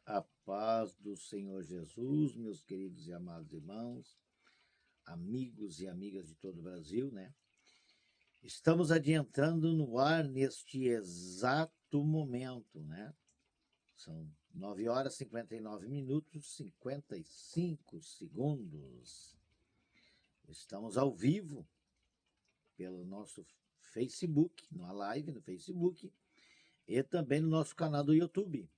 A paz do Senhor Jesus, meus queridos e amados irmãos, amigos e amigas de todo o Brasil, né? Estamos adentrando no ar neste exato momento, né? São 9 horas, 59 minutos, 55 segundos. Estamos ao vivo pelo nosso Facebook, na live no Facebook, e também no nosso canal do YouTube.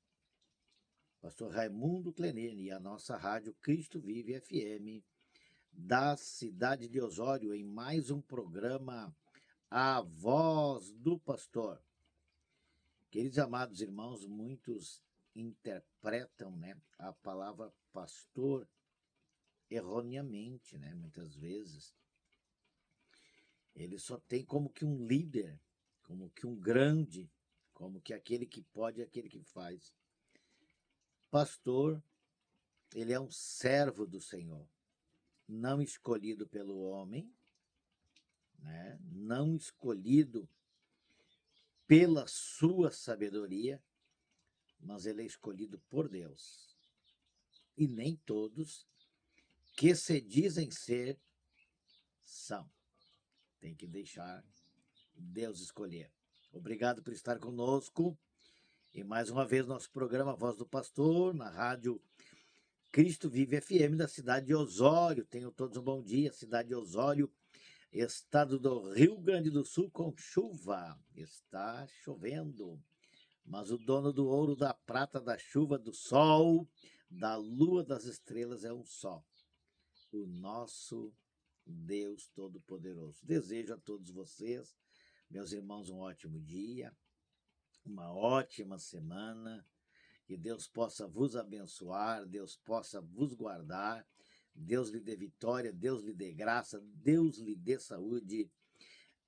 Pastor Raimundo Clenene e a nossa rádio Cristo Vive FM, da cidade de Osório, em mais um programa A Voz do Pastor. Queridos amados irmãos, muitos interpretam, né, a palavra pastor erroneamente, né, muitas vezes. Ele só tem como que um líder, como que um grande, como que aquele que pode, aquele que faz. Pastor, ele é um servo do Senhor, não escolhido pelo homem, né? Não escolhido pela sua sabedoria, mas ele é escolhido por Deus. E nem todos que se dizem ser são. Tem que deixar Deus escolher. Obrigado por estar conosco. E mais uma vez nosso programa Voz do Pastor, na rádio Cristo Vive FM, da cidade de Osório. Tenham todos um bom dia, cidade de Osório, estado do Rio Grande do Sul, com chuva. Está chovendo. Mas o dono do ouro, da prata, da chuva, do sol, da lua, das estrelas é um só: o nosso Deus Todo-Poderoso. Desejo a todos vocês, meus irmãos, um ótimo dia, uma ótima semana. Que Deus possa vos abençoar, Deus possa vos guardar, Deus lhe dê vitória, Deus lhe dê graça, Deus lhe dê saúde.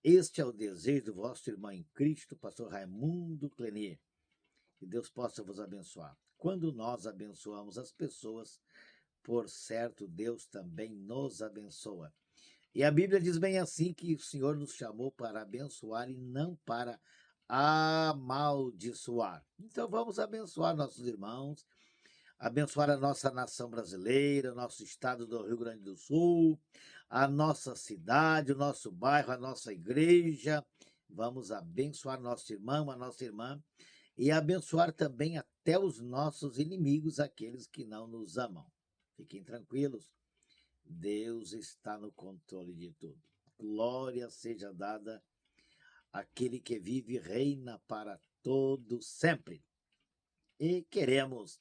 Este é o desejo do vosso irmão em Cristo, pastor Raimundo Clenê. Que Deus possa vos abençoar. Quando nós abençoamos as pessoas, por certo, Deus também nos abençoa. E a Bíblia diz bem assim que o Senhor nos chamou para abençoar e não para amaldiçoar. Então vamos abençoar nossos irmãos, abençoar a nossa nação brasileira, nosso estado do Rio Grande do Sul, a nossa cidade, o nosso bairro, a nossa igreja. Vamos abençoar nosso irmão, a nossa irmã, e abençoar também até os nossos inimigos, aqueles que não nos amam. Fiquem tranquilos, Deus está no controle de tudo. Glória seja dada àquele que vive e reina para todo sempre. E queremos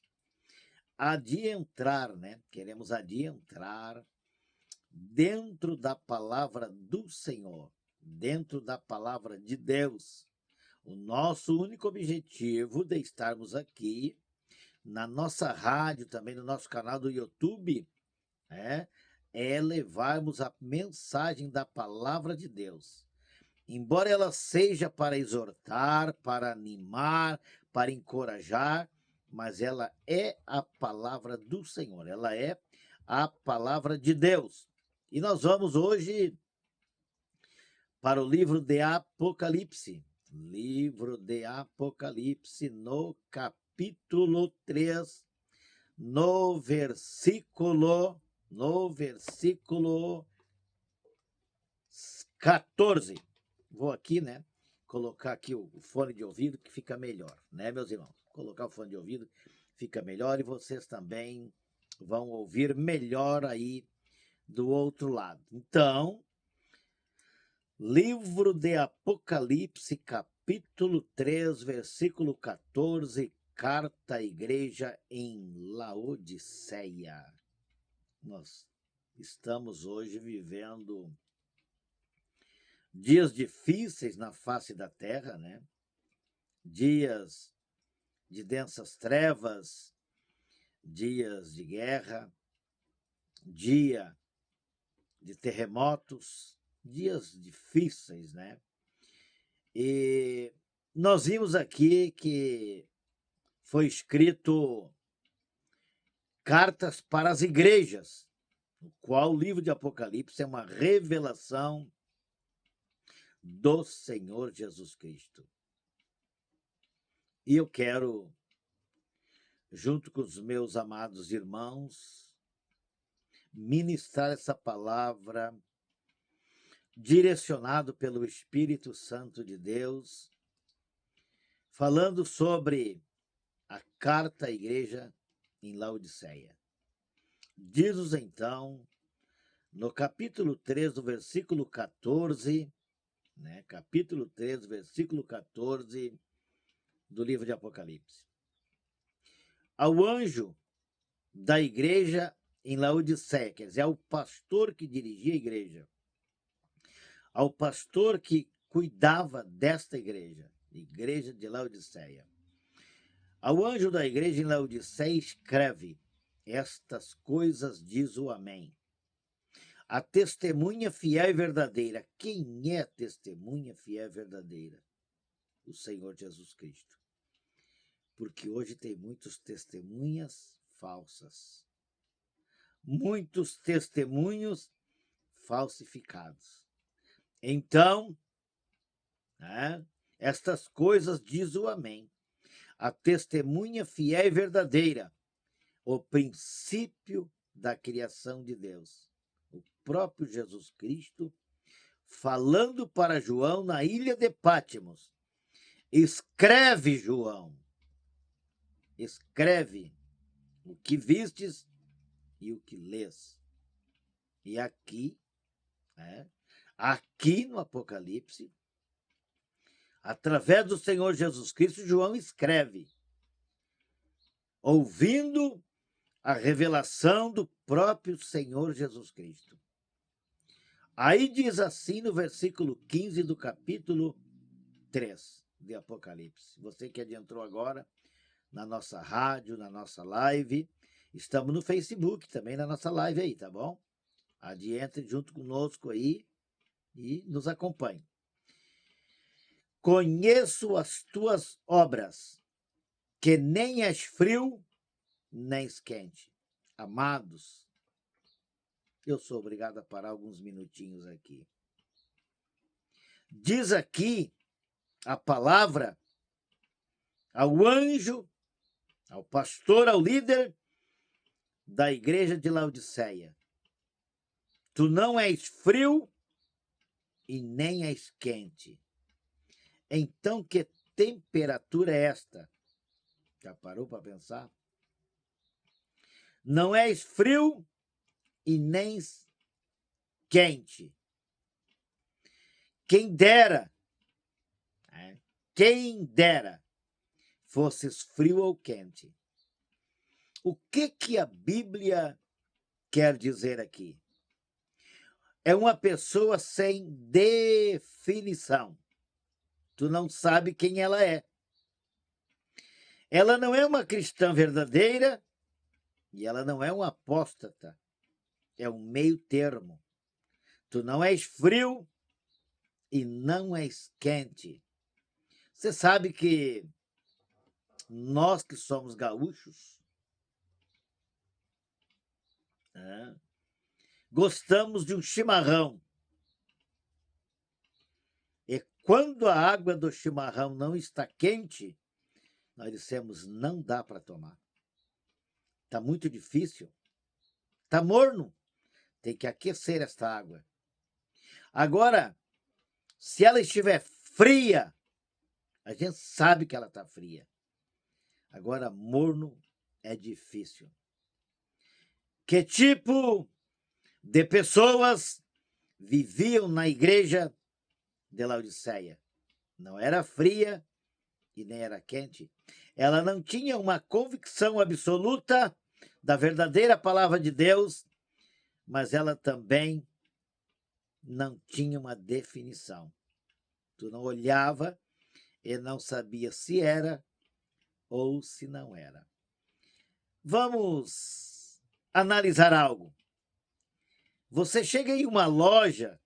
adentrar, né? Queremos adentrar dentro da palavra do Senhor, dentro da palavra de Deus. O nosso único objetivo de estarmos aqui na nossa rádio, também no nosso canal do YouTube, é levarmos a mensagem da palavra de Deus. Embora ela seja para exortar, para animar, para encorajar, mas ela é a palavra do Senhor, ela é a palavra de Deus. E nós vamos hoje para o livro de Apocalipse. Livro de Apocalipse, no capítulo 3, no versículo 14. Vou aqui, né, colocar aqui o fone de ouvido que fica melhor, né, meus irmãos? Colocar o fone de ouvido fica melhor e vocês também vão ouvir melhor aí do outro lado. Então, livro de Apocalipse, capítulo 3, versículo 14, carta à igreja em Laodiceia. Nós estamos hoje vivendo dias difíceis na face da terra, né? Dias de densas trevas, dias de guerra, dia de terremotos, dias difíceis, né? E nós vimos aqui que foi escrito cartas para as igrejas, no qual o livro de Apocalipse é uma revelação do Senhor Jesus Cristo. E eu quero junto com os meus amados irmãos, ministrar essa palavra direcionado pelo Espírito Santo de Deus, falando sobre a carta à igreja em Laodiceia. Diz-nos então, no capítulo 3, do versículo 14, capítulo 3, versículo 14 do livro de Apocalipse. Ao anjo da igreja em Laodiceia, quer dizer, ao pastor que dirigia a igreja, ao pastor que cuidava desta igreja de Laodiceia. Ao anjo da igreja em Laodiceia escreve: estas coisas diz o Amém. A testemunha fiel e verdadeira. Quem é a testemunha fiel e verdadeira? O Senhor Jesus Cristo. Porque hoje tem muitas testemunhas falsas. Muitos testemunhos falsificados. Então, estas coisas diz o Amém. A testemunha fiel e verdadeira, o princípio da criação de Deus. O próprio Jesus Cristo, falando para João na ilha de Pátimos. Escreve, João, escreve o que vistes e o que lês. E aqui, aqui no Apocalipse, através do Senhor Jesus Cristo, João escreve, ouvindo a revelação do próprio Senhor Jesus Cristo. Aí diz assim no versículo 15 do capítulo 3 de Apocalipse. Você que adentrou agora na nossa rádio, na nossa live, estamos no Facebook também, na nossa live aí, tá bom? Adentre junto conosco aí e nos acompanhe. Conheço as tuas obras, que nem és frio, nem és quente. Amados, eu sou obrigado a parar alguns minutinhos aqui. Diz aqui a palavra ao anjo, ao pastor, ao líder da igreja de Laodiceia. Tu não és frio e nem és quente. Então, que temperatura é esta? Já parou para pensar? Não és frio e nem quente. Quem dera fosses frio ou quente. O que a Bíblia quer dizer aqui? É uma pessoa sem definição. Tu não sabe quem ela é. Ela não é uma cristã verdadeira e ela não é uma apóstata. É um meio termo. Tu não és frio e não és quente. Você sabe que nós que somos gaúchos, gostamos de um chimarrão. E quando a água do chimarrão não está quente, nós dissemos, não dá para tomar. Está muito difícil. Está morno. Tem que aquecer esta água. Agora, se ela estiver fria, a gente sabe que ela está fria. Agora, morno é difícil. Que tipo de pessoas viviam na igreja de Laodiceia? Não era fria e nem era quente. Ela não tinha uma convicção absoluta da verdadeira palavra de Deus, mas ela também não tinha uma definição. Tu não olhava e não sabia se era ou se não era. Vamos analisar algo. Você chega em uma loja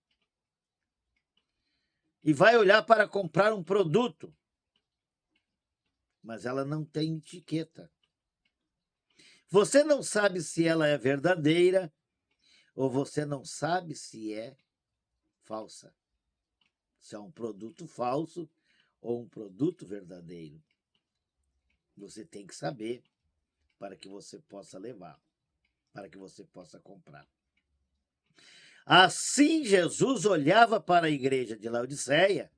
e vai olhar para comprar um produto, mas ela não tem etiqueta. Você não sabe se ela é verdadeira ou você não sabe se é falsa. Se é um produto falso ou um produto verdadeiro. Você tem que saber. para que você possa levar, para que você possa comprar. Assim, Jesus olhava para a igreja de Laodiceia,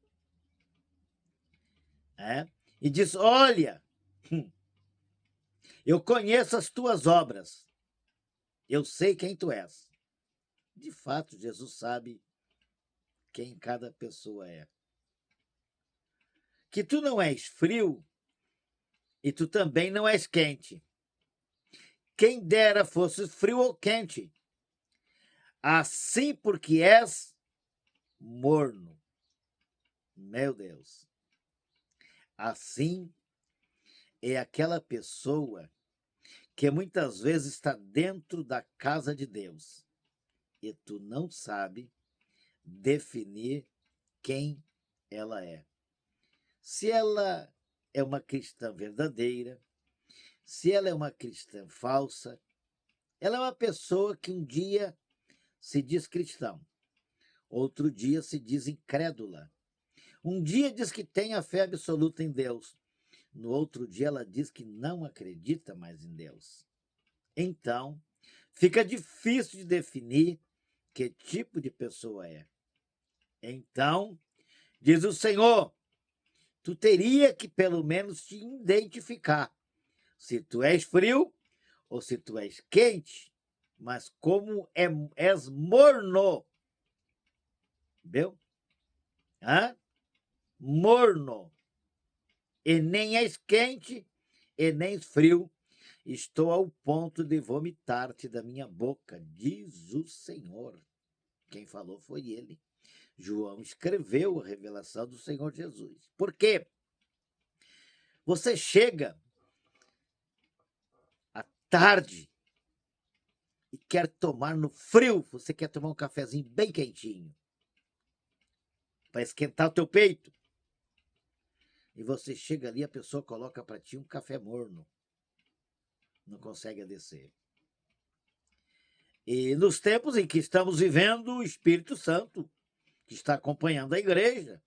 e diz: olha, eu conheço as tuas obras, eu sei quem tu és. De fato, Jesus sabe quem cada pessoa é. Que tu não és frio e tu também não és quente. Quem dera fosses frio ou quente. Assim porque és morno. Meu Deus. Assim é aquela pessoa que muitas vezes está dentro da casa de Deus e tu não sabe definir quem ela é. Se ela é uma cristã verdadeira, se ela é uma cristã falsa, ela é uma pessoa que um dia se diz cristão, outro dia se diz incrédula. Um dia diz que tem a fé absoluta em Deus, no outro dia ela diz que não acredita mais em Deus. Então, fica difícil de definir que tipo de pessoa é. Então, diz o Senhor, tu teria que pelo menos te identificar se tu és frio ou se tu és quente, mas como és morno, viu? Morno, e nem és quente e nem és frio, estou ao ponto de vomitar-te da minha boca, diz o Senhor. Quem falou foi ele. João escreveu a revelação do Senhor Jesus. Por quê? Você chega à tarde e quer tomar no frio, você quer tomar um cafezinho bem quentinho para esquentar o teu peito. E você chega ali, a pessoa coloca para ti um café morno. Não consegue descer. E nos tempos em que estamos vivendo, o Espírito Santo, que está acompanhando a igreja,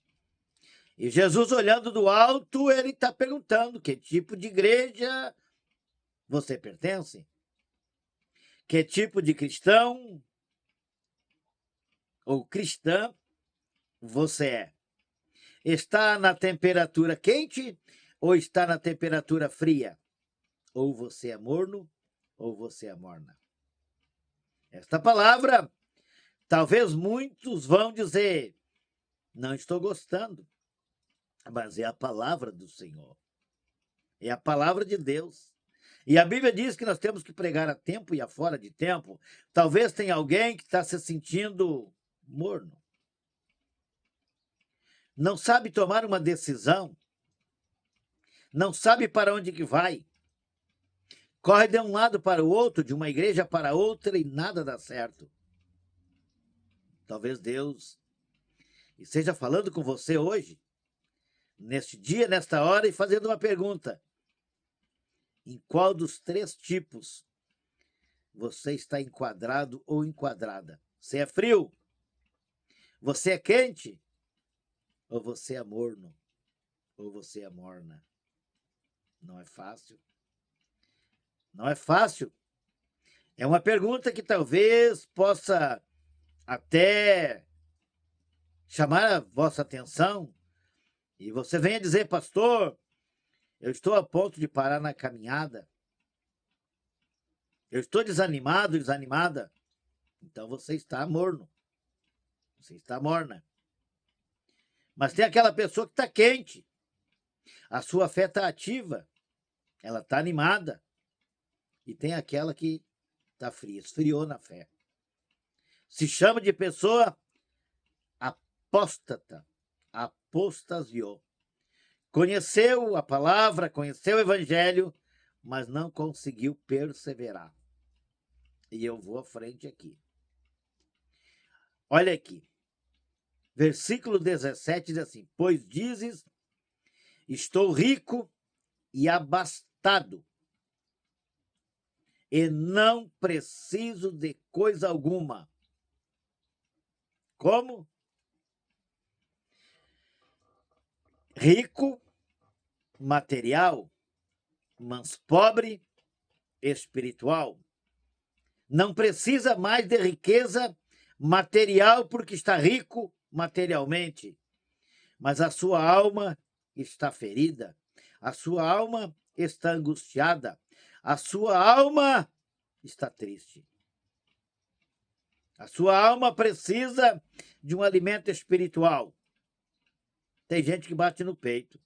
e Jesus olhando do alto, ele está perguntando que tipo de igreja você pertence? Que tipo de cristão ou cristã você é? Está na temperatura quente ou está na temperatura fria? Ou você é morno ou você é morna? Esta palavra, talvez muitos vão dizer, não estou gostando, mas é a palavra do Senhor. É a palavra de Deus. E a Bíblia diz que nós temos que pregar a tempo e a fora de tempo. Talvez tenha alguém que está se sentindo morno. Não sabe tomar uma decisão. Não sabe para onde que vai. Corre de um lado para o outro, de uma igreja para outra e nada dá certo. Talvez Deus esteja falando com você hoje, neste dia, nesta hora, e fazendo uma pergunta. Em qual dos 3 tipos você está enquadrado ou enquadrada? Você é frio? Você é quente? Ou você é morno? Ou você é morna? Não é fácil. Não é fácil. É uma pergunta que talvez possa até chamar a vossa atenção. E você venha dizer, pastor, eu estou a ponto de parar na caminhada. Eu estou desanimado, desanimada. Então você está morno. Você está morna. Mas tem aquela pessoa que está quente. A sua fé está ativa. Ela está animada. E tem aquela que está fria, esfriou na fé. Se chama de pessoa apóstata, apostasiou. Conheceu a palavra, conheceu o evangelho, mas não conseguiu perseverar. E eu vou à frente aqui. Olha aqui. Versículo 17 diz assim: pois dizes, estou rico e abastado, e não preciso de coisa alguma. Como? Rico, material, mas pobre espiritual não precisa mais de riqueza material porque está rico materialmente, mas a sua alma está ferida, a sua alma está angustiada, a sua alma está triste. A sua alma precisa de um alimento espiritual. Tem gente que bate no peito.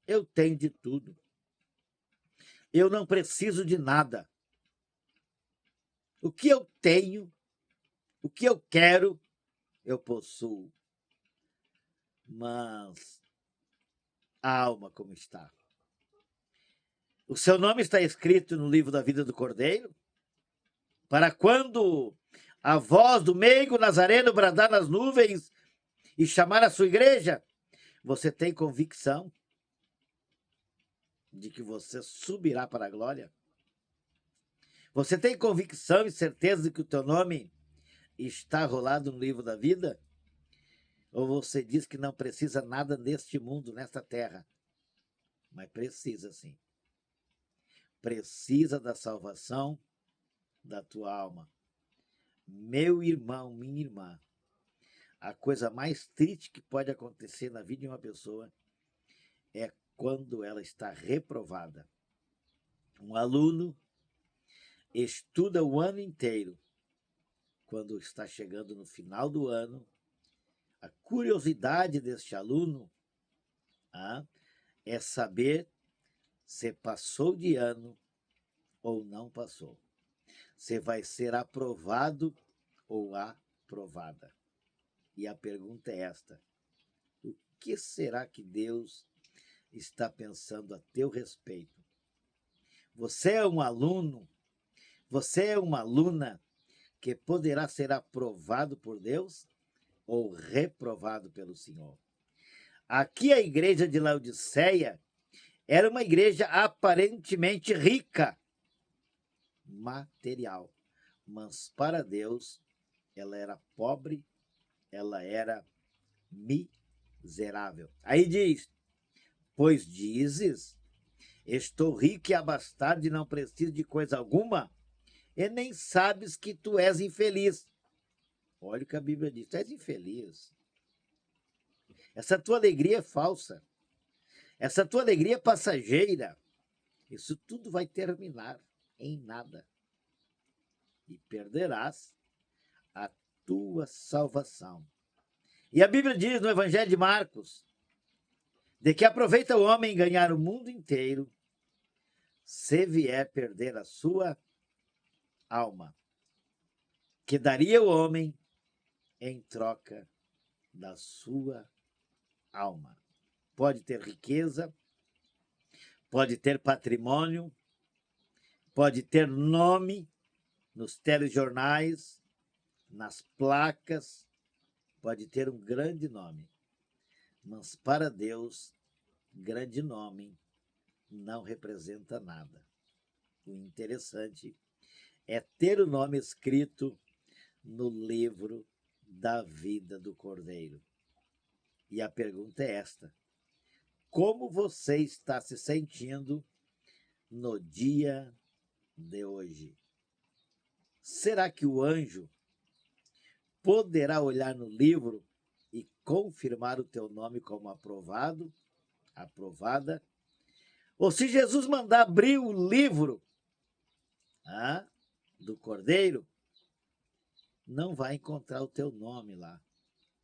Eu tenho de tudo. Eu não preciso de nada. O que eu tenho, o que eu quero, eu possuo. Mas a alma como está? O seu nome está escrito no livro da vida do Cordeiro? Para quando a voz do meigo Nazareno bradar nas nuvens e chamar a sua igreja, você tem convicção de que você subirá para a glória? Você tem convicção e certeza de que o teu nome está rolado no livro da vida? Ou você diz que não precisa nada neste mundo, nesta terra? Mas precisa sim. Precisa da salvação da tua alma. Meu irmão, minha irmã, a coisa mais triste que pode acontecer na vida de uma pessoa é quando ela está reprovada. Um aluno estuda o ano inteiro. Quando está chegando no final do ano, a curiosidade deste aluno é saber se passou de ano ou não passou. Se vai ser aprovado ou aprovada. E a pergunta é esta: o que será que Deus está pensando a teu respeito? Você é um aluno, você é uma aluna que poderá ser aprovado por Deus ou reprovado pelo Senhor. Aqui a igreja de Laodiceia era uma igreja aparentemente rica, material, mas para Deus ela era pobre, ela era miserável. Aí diz: pois dizes, estou rico e abastado e não preciso de coisa alguma, e nem sabes que tu és infeliz. Olha o que a Bíblia diz: tu és infeliz. Essa tua alegria é falsa. Essa tua alegria é passageira. Isso tudo vai terminar em nada. E perderás a tua salvação. E a Bíblia diz no Evangelho de Marcos, de que aproveita o homem ganhar o mundo inteiro, se vier perder a sua alma, que daria o homem em troca da sua alma. Pode ter riqueza, pode ter patrimônio, pode ter nome nos telejornais, nas placas, pode ter um grande nome. Mas para Deus, grande nome não representa nada. O interessante é ter o nome escrito no livro da vida do Cordeiro. E a pergunta é esta: como você está se sentindo no dia de hoje? Será que o anjo poderá olhar no livro e confirmar o teu nome como aprovado, aprovada? Ou se Jesus mandar abrir o livro do Cordeiro, não vai encontrar o teu nome lá.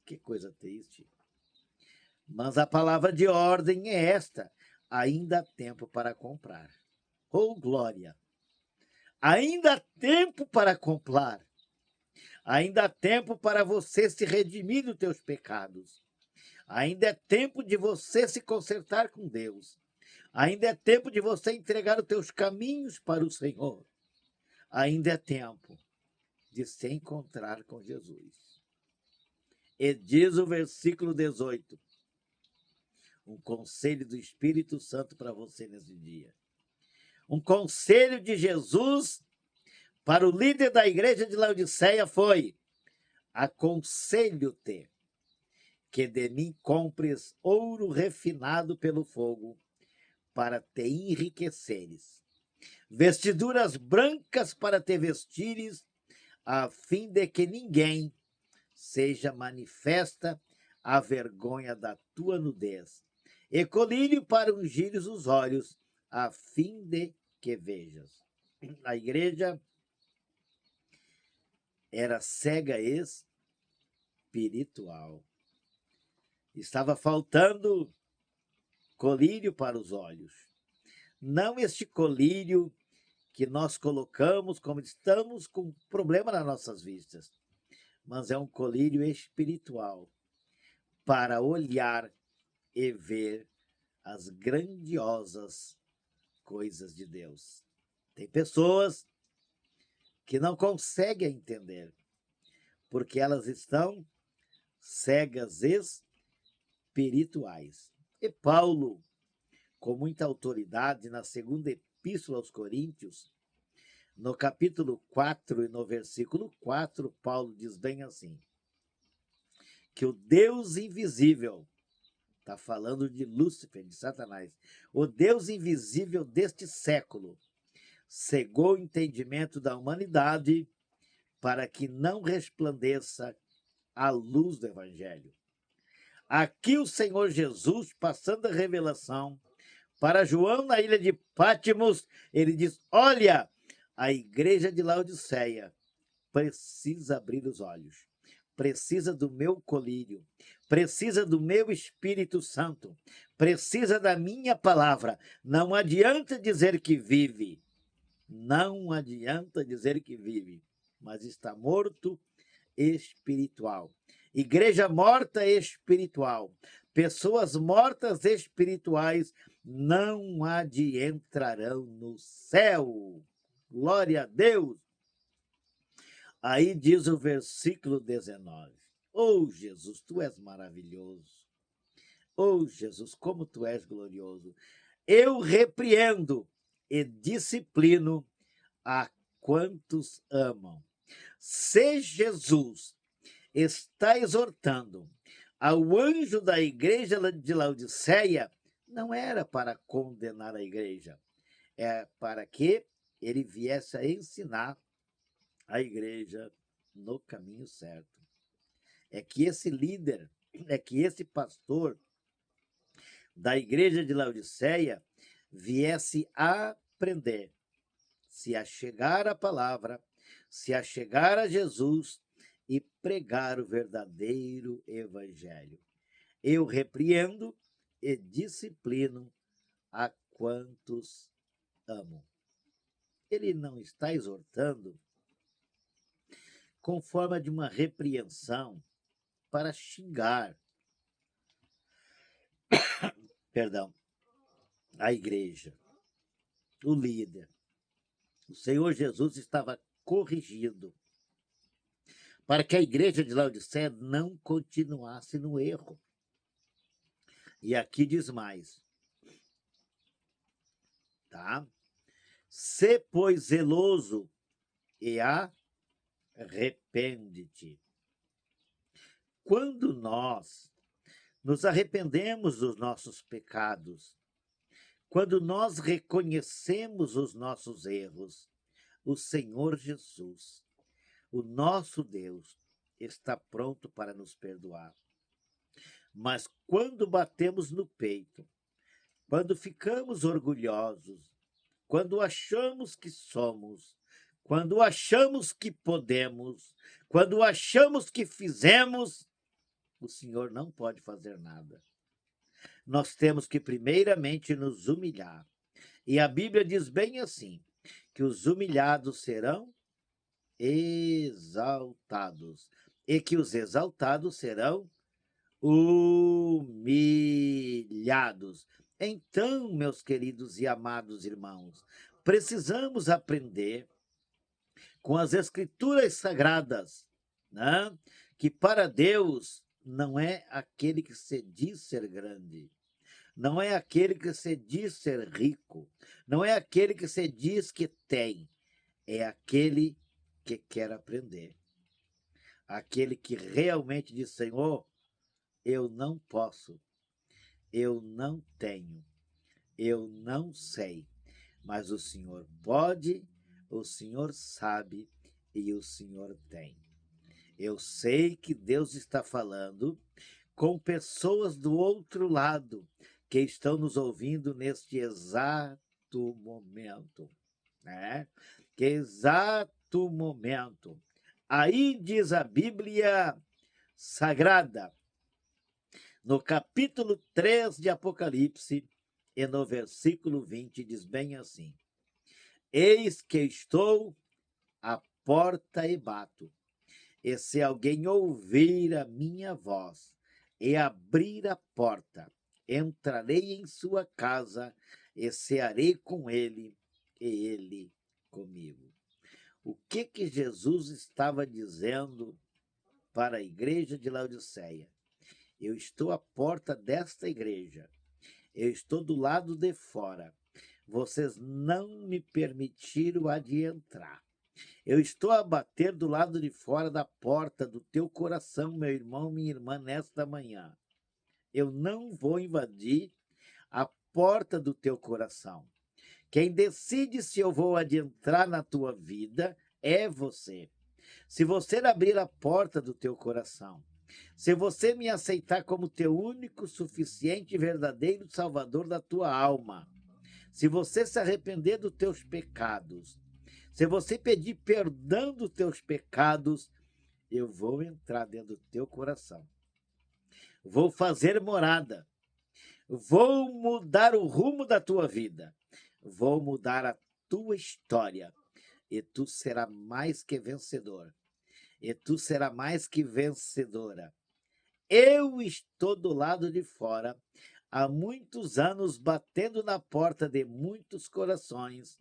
Que coisa triste. Mas a palavra de ordem é esta: ainda há tempo para comprar. Oh, glória! Ainda há tempo para comprar. Ainda há tempo para você se redimir dos teus pecados. Ainda é tempo de você se consertar com Deus. Ainda é tempo de você entregar os teus caminhos para o Senhor. Ainda é tempo de se encontrar com Jesus. E diz o versículo 18, um conselho do Espírito Santo para você nesse dia. Um conselho de Jesus para o líder da igreja de Laodiceia foi: aconselho-te que de mim compres ouro refinado pelo fogo para te enriqueceres, vestiduras brancas para te vestires, a fim de que ninguém seja manifesta a vergonha da tua nudez, e colírio para ungires os olhos, a fim de que vejas. A igreja era cega espiritual. Estava faltando colírio para os olhos. Não este colírio que nós colocamos como estamos com problema nas nossas vistas, mas é um colírio espiritual para olhar e ver as grandiosas coisas de Deus. Tem pessoas que não conseguem entender, porque elas estão cegas espirituais. E Paulo, com muita autoridade, na segunda epístola aos Coríntios, no capítulo 4 e no versículo 4, Paulo diz bem assim, que o Deus invisível, está falando de Lúcifer, de Satanás, o Deus invisível deste século, cegou o entendimento da humanidade para que não resplandeça a luz do Evangelho. Aqui o Senhor Jesus, passando a revelação para João na ilha de Pátimos, ele diz, olha, a igreja de Laodiceia precisa abrir os olhos, precisa do meu colírio, precisa do meu Espírito Santo, precisa da minha palavra. Não adianta dizer que vive, não adianta dizer que vive, mas está morto espiritual. Igreja morta espiritual. Pessoas mortas espirituais não adentrarão no céu. Glória a Deus. Aí diz o versículo 19. Oh, Jesus, tu és maravilhoso. Oh, Jesus, como tu és glorioso. Eu repreendo e disciplino a quantos amam. Se Jesus está exortando ao anjo da igreja de Laodiceia, não era para condenar a igreja, é para que ele viesse a ensinar a igreja no caminho certo. É que esse líder, é que esse pastor da igreja de Laodiceia viesse a aprender, se achegar à palavra, se achegar a Jesus e pregar o verdadeiro evangelho. Eu repreendo e disciplino a quantos amo. Ele não está exortando com forma de uma repreensão para xingar, a igreja, o líder. O Senhor Jesus estava corrigindo para que a igreja de Laodiceia não continuasse no erro. E aqui diz mais, tá? Se, pois, zeloso e arrepende-te. Quando nós nos arrependemos dos nossos pecados, quando nós reconhecemos os nossos erros, o Senhor Jesus, o nosso Deus, está pronto para nos perdoar. Mas quando batemos no peito, quando ficamos orgulhosos, quando achamos que somos, quando achamos que podemos, quando achamos que fizemos, o Senhor não pode fazer nada. Nós temos que primeiramente nos humilhar. E a Bíblia diz bem assim, que os humilhados serão exaltados e que os exaltados serão humilhados. Então, meus queridos e amados irmãos, precisamos aprender com as Escrituras Sagradas, né? Que para Deus não é aquele que se diz ser grande, não é aquele que se diz ser rico, não é aquele que se diz que tem, é aquele que quer aprender. Aquele que realmente diz, Senhor, eu não posso, eu não tenho, eu não sei, mas o Senhor pode, o Senhor sabe e o Senhor tem. Eu sei que Deus está falando com pessoas do outro lado que estão nos ouvindo neste exato momento, né? Que exato momento. Aí diz a Bíblia Sagrada, no capítulo 3 de Apocalipse, e no versículo 20, diz bem assim: Eis que estou à porta e bato. E se alguém ouvir a minha voz e abrir a porta, entrarei em sua casa e cearei com ele e ele comigo. O que Jesus estava dizendo para a igreja de Laodiceia? Eu estou à porta desta igreja. Eu estou do lado de fora. Vocês não me permitiram entrar. Eu estou a bater do lado de fora da porta do teu coração, meu irmão, minha irmã, nesta manhã. Eu não vou invadir a porta do teu coração. Quem decide se eu vou adentrar na tua vida é você. Se você abrir a porta do teu coração, se você me aceitar como teu único, suficiente e verdadeiro Salvador da tua alma, se você se arrepender dos teus pecados, se você pedir perdão dos teus pecados, eu vou entrar dentro do teu coração. Vou fazer morada. Vou mudar o rumo da tua vida. Vou mudar a tua história. E tu serás mais que vencedor. E tu serás mais que vencedora. Eu estou do lado de fora há muitos anos, batendo na porta de muitos corações,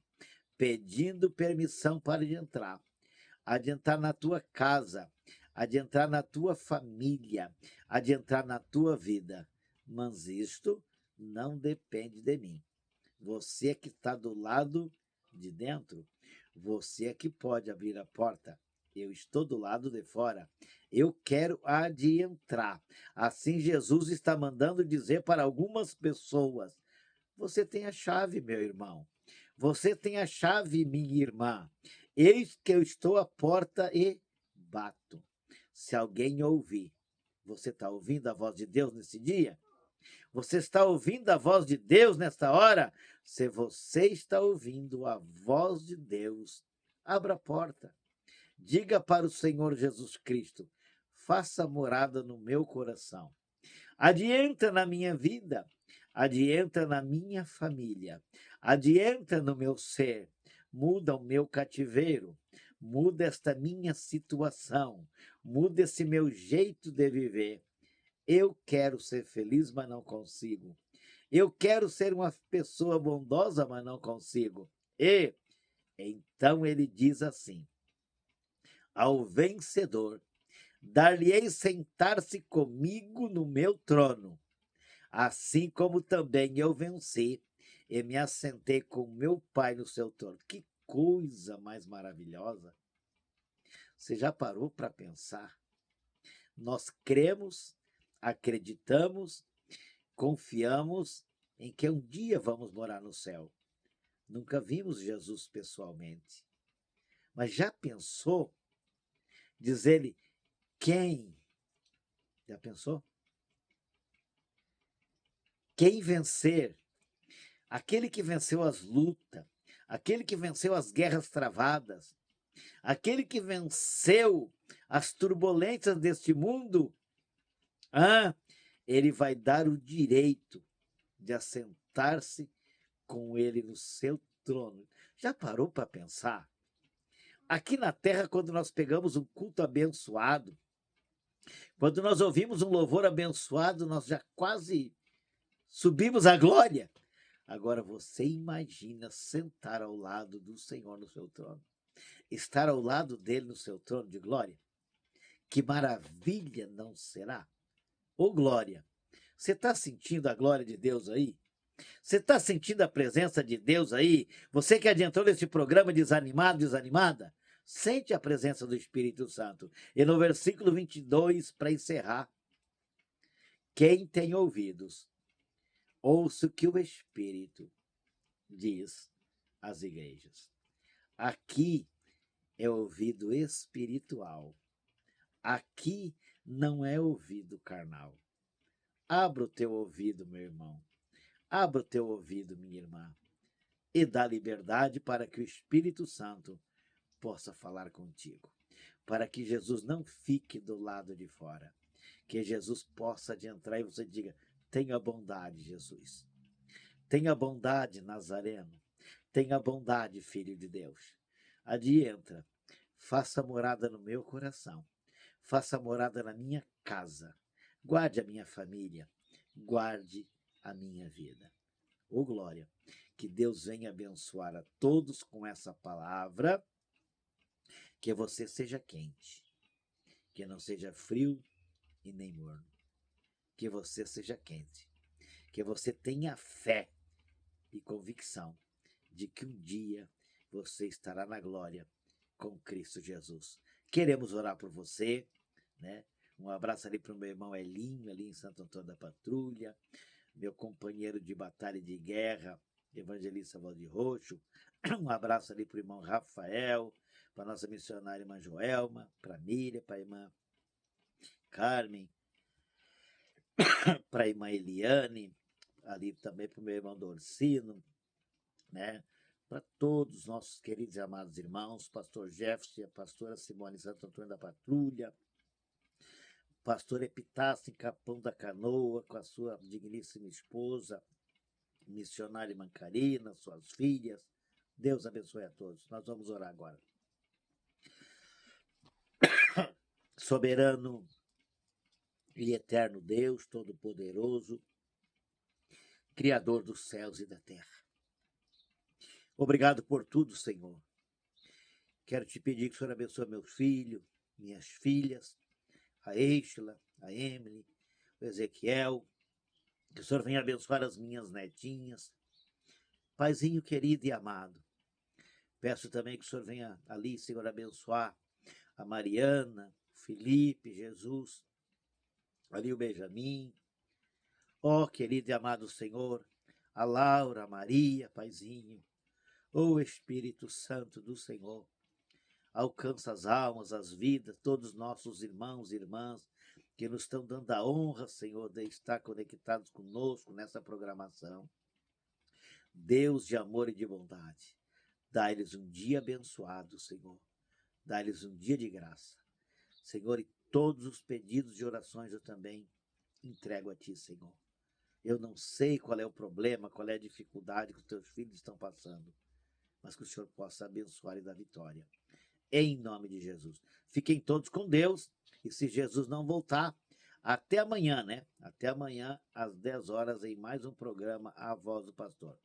pedindo permissão para adentrar na tua casa, adentrar na tua família, adentrar na tua vida. Mas isto não depende de mim. Você é que está do lado de dentro, você é que pode abrir a porta. Eu estou do lado de fora. Eu quero adentrar. Assim Jesus está mandando dizer para algumas pessoas: você tem a chave, meu irmão. Você tem a chave, minha irmã. Eis que eu estou à porta e bato. Se alguém ouvir, você está ouvindo a voz de Deus nesse dia? Você está ouvindo a voz de Deus nesta hora? Se você está ouvindo a voz de Deus, abra a porta. Diga para o Senhor Jesus Cristo: faça morada no meu coração. Adianta na minha vida, adianta na minha família, adianta no meu ser, muda o meu cativeiro, muda esta minha situação, muda esse meu jeito de viver. Eu quero ser feliz, mas não consigo. Eu quero ser uma pessoa bondosa, mas não consigo. E então ele diz assim: ao vencedor, dar-lhe-ei sentar-se comigo no meu trono, assim como também eu venci e me assentei com meu Pai no seu trono. Que coisa mais maravilhosa! Você já parou para pensar? Nós cremos, acreditamos, confiamos em que um dia vamos morar no céu. Nunca vimos Jesus pessoalmente. Mas já pensou? Diz ele, quem? Já pensou? Quem vencer? Aquele que venceu as lutas, aquele que venceu as guerras travadas, aquele que venceu as turbulências deste mundo, ele vai dar o direito de assentar-se com ele no seu trono. Já parou para pensar? Aqui na terra, quando nós pegamos um culto abençoado, quando nós ouvimos um louvor abençoado, nós já quase subimos à glória. Agora você imagina sentar ao lado do Senhor no seu trono, estar ao lado dele no seu trono de glória. Que maravilha não será? Ô glória! Você está sentindo a glória de Deus aí? Você está sentindo a presença de Deus aí? Você que adentrou nesse programa desanimado, desanimada? Sente a presença do Espírito Santo. E no versículo 22, para encerrar, quem tem ouvidos, ouça o que o Espírito diz as igrejas. Aqui é ouvido espiritual. Aqui não é ouvido carnal. Abra o teu ouvido, meu irmão. Abra o teu ouvido, minha irmã. E dá liberdade para que o Espírito Santo possa falar contigo. Para que Jesus não fique do lado de fora. Que Jesus possa adentrar e você diga: tenha bondade, Jesus. Tenha bondade, Nazareno. Tenha bondade, Filho de Deus. Adientra. Faça morada no meu coração. Faça morada na minha casa. Guarde a minha família. Guarde a minha vida. Ô glória. Que Deus venha abençoar a todos com essa palavra. Que você seja quente. Que não seja frio e nem morno. Que você seja quente. Que você tenha fé e convicção de que um dia você estará na glória com Cristo Jesus. Queremos orar por você, né? Um abraço ali para o meu irmão Elinho, ali em Santo Antônio da Patrulha, meu companheiro de batalha e de guerra, evangelista Valdir Roxo. Um abraço ali para o irmão Rafael, para a nossa missionária irmã Joelma, para a Miriam, para a irmã Carmen, para a irmã Eliane, ali também para o meu irmão Dorcino, né? Para todos os nossos queridos e amados irmãos, pastor Jefferson e a pastora Simone Santo Antônio da Patrulha, pastor Epitácio em Capão da Canoa, com a sua digníssima esposa, missionária Mancarina, suas filhas. Deus abençoe a todos. Nós vamos orar agora. Soberano e eterno Deus, todo-poderoso, Criador dos céus e da terra. Obrigado por tudo, Senhor. Quero te pedir que o Senhor abençoe meus filhos, minhas filhas, a Eixla, a Emily, o Ezequiel, que o Senhor venha abençoar as minhas netinhas. Paizinho querido e amado, peço também que o Senhor venha ali, Senhor, abençoar a Mariana, o Felipe, Jesus, ali o Benjamin. Ó, querido e amado Senhor, a Laura, a Maria, Paizinho, ó Espírito Santo do Senhor, alcança as almas, as vidas, todos os nossos irmãos e irmãs que nos estão dando a honra, Senhor, de estar conectados conosco nessa programação. Deus de amor e de bondade, dá-lhes um dia abençoado, Senhor. Dá-lhes um dia de graça. Senhor, e todos os pedidos de orações eu também entrego a Ti, Senhor. Eu não sei qual é o problema, qual é a dificuldade que os Teus filhos estão passando, mas que o Senhor possa abençoar e dar vitória. Em nome de Jesus. Fiquem todos com Deus, e se Jesus não voltar, até amanhã, né? Até amanhã, às 10 horas, em mais um programa, A Voz do Pastor.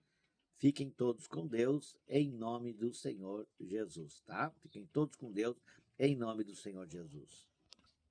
Fiquem todos com Deus, em nome do Senhor Jesus, tá? Fiquem todos com Deus, em nome do Senhor Jesus.